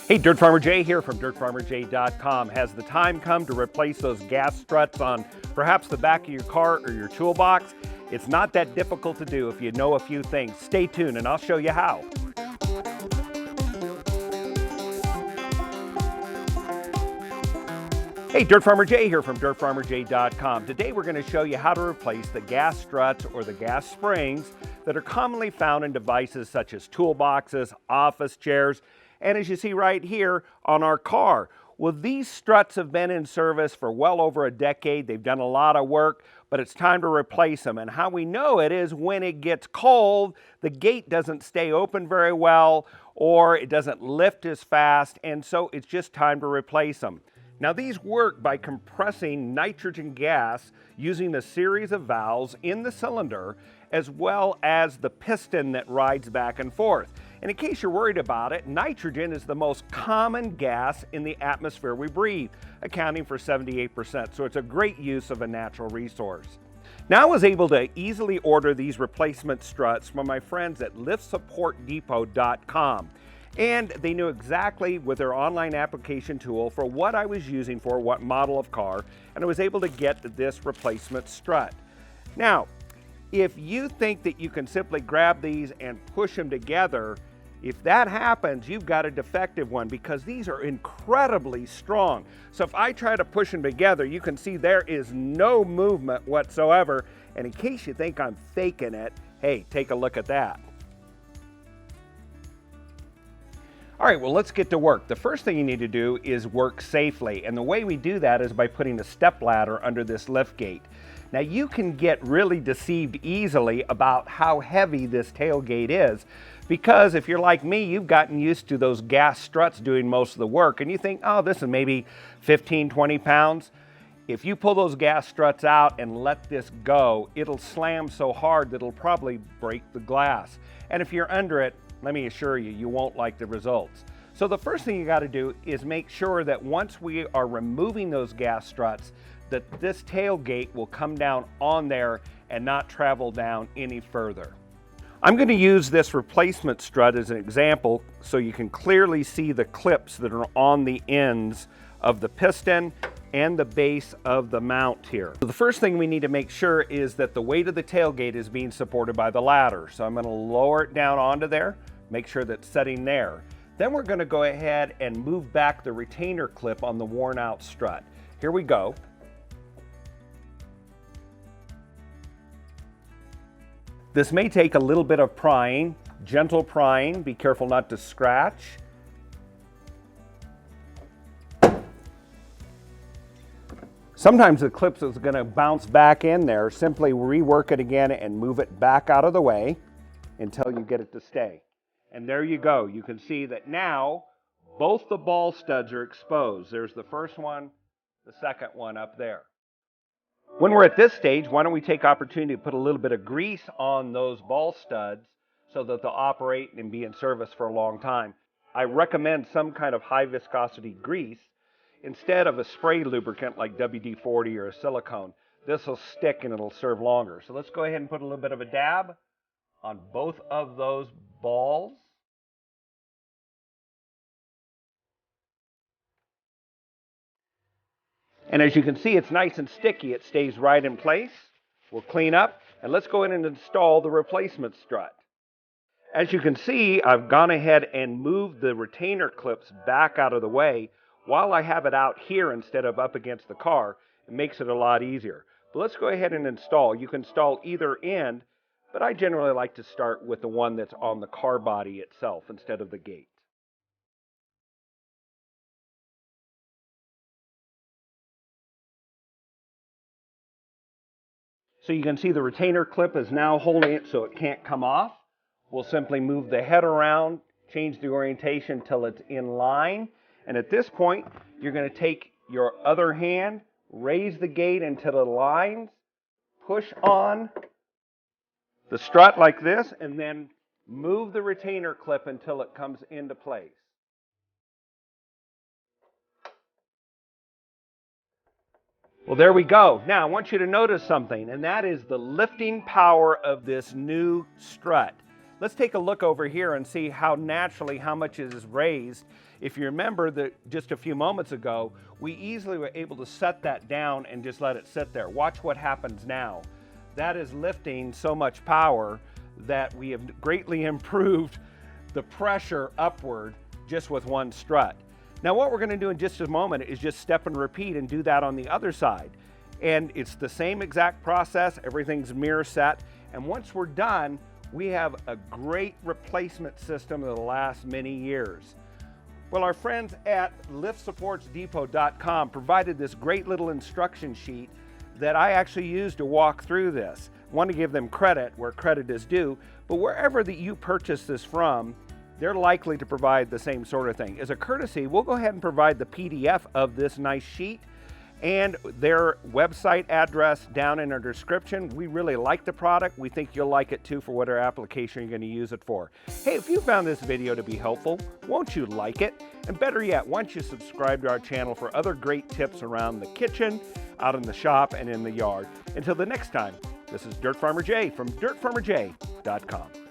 Hey, Dirt Farmer Jay here from dirtfarmerjay.com. Has the time come to replace those gas struts on perhaps the back of your car or your toolbox? It's not that difficult to do if you know a few things. Stay tuned and I'll show you how. Hey, Dirt Farmer Jay here from dirtfarmerjay.com. Today we're going to show you how to replace the gas struts or the gas springs that are commonly found in devices such as toolboxes, office chairs, and as you see right here on our car. Well, these struts have been in service for well over a decade. They've done a lot of work, but it's time to replace them. And how we know it is when it gets cold, the gate doesn't stay open very well, or it doesn't lift as fast, and so it's just time to replace them. Now, these work by compressing nitrogen gas using a series of valves in the cylinder, as well as the piston that rides back and forth. And in case you're worried about it, nitrogen is the most common gas in the atmosphere we breathe, accounting for 78%. So it's a great use of a natural resource. Now, I was able to easily order these replacement struts from my friends at liftsupportdepot.com. And they knew exactly with their online application tool for what I was using for what model of car, and I was able to get this replacement strut. Now, if you think that you can simply grab these and push them together, if that happens, you've got a defective one because these are incredibly strong. So if I try to push them together, you can see there is no movement whatsoever. And in case you think I'm faking it, hey, take a look at that. All right, well, let's get to work. The first thing you need to do is work safely. And the way we do that is by putting a step ladder under this lift gate. Now, you can get really deceived easily about how heavy this tailgate is, because if you're like me, you've gotten used to those gas struts doing most of the work, and you think, oh, this is maybe 15, 20 pounds. If you pull those gas struts out and let this go, it'll slam so hard that it'll probably break the glass. And if you're under it, let me assure you, you won't like the results. So the first thing you got to do is make sure that once we are removing those gas struts, that this tailgate will come down on there and not travel down any further. I'm going to use this replacement strut as an example so you can clearly see the clips that are on the ends of the piston and the base of the mount here. So the first thing we need to make sure is that the weight of the tailgate is being supported by the ladder. So I'm going to lower it down onto there, make sure that's setting there. Then we're going to go ahead and move back the retainer clip on the worn out strut. Here we go. This may take a little bit of prying, gentle prying. Be careful not to scratch. Sometimes the clip is going to bounce back in there. Simply rework it again and move it back out of the way until you get it to stay. And there you go. You can see that now both the ball studs are exposed. There's the first one, the second one up there. When we're at this stage, why don't we take opportunity to put a little bit of grease on those ball studs so that they'll operate and be in service for a long time. I recommend some kind of high viscosity grease instead of a spray lubricant like WD-40 or a silicone. This will stick and it'll serve longer. So let's go ahead and put a little bit of a dab on both of those balls. And as you can see, it's nice and sticky. It stays right in place. We'll clean up, and let's go in and install the replacement strut. As you can see, I've gone ahead and moved the retainer clips back out of the way while I have it out here instead of up against the car. It makes it a lot easier. But let's go ahead and install. You can install either end, but I generally like to start with the one that's on the car body itself instead of the gate. So you can see the retainer clip is now holding it so it can't come off. We'll simply move the head around, change the orientation till it's in line. And at this point, you're going to take your other hand, raise the gate until it aligns, push on the strut like this, and then move the retainer clip until it comes into place. Well, there we go. Now, I want you to notice something, and that is the lifting power of this new strut. Let's take a look over here and see how naturally how much it is raised. If you remember that just a few moments ago, we easily were able to set that down and just let it sit there. Watch what happens now. That is lifting so much power that we have greatly improved the pressure upward just with one strut. Now what we're going to do in just a moment is just step and repeat and do that on the other side. And it's the same exact process, everything's mirror set, and once we're done, we have a great replacement system that'll last many years. Well, our friends at LiftSupportsDepot.com provided this great little instruction sheet that I actually used to walk through this. I want to give them credit where credit is due, but wherever that you purchase this from, they're likely to provide the same sort of thing. As a courtesy, we'll go ahead and provide the PDF of this nice sheet and their website address down in our description. We really like the product. We think you'll like it too for whatever application you're going to use it for. Hey, if you found this video to be helpful, won't you like it? And better yet, why don't you subscribe to our channel for other great tips around the kitchen, out in the shop, and in the yard. Until the next time, this is Dirt Farmer Jay from DirtFarmerJ.com.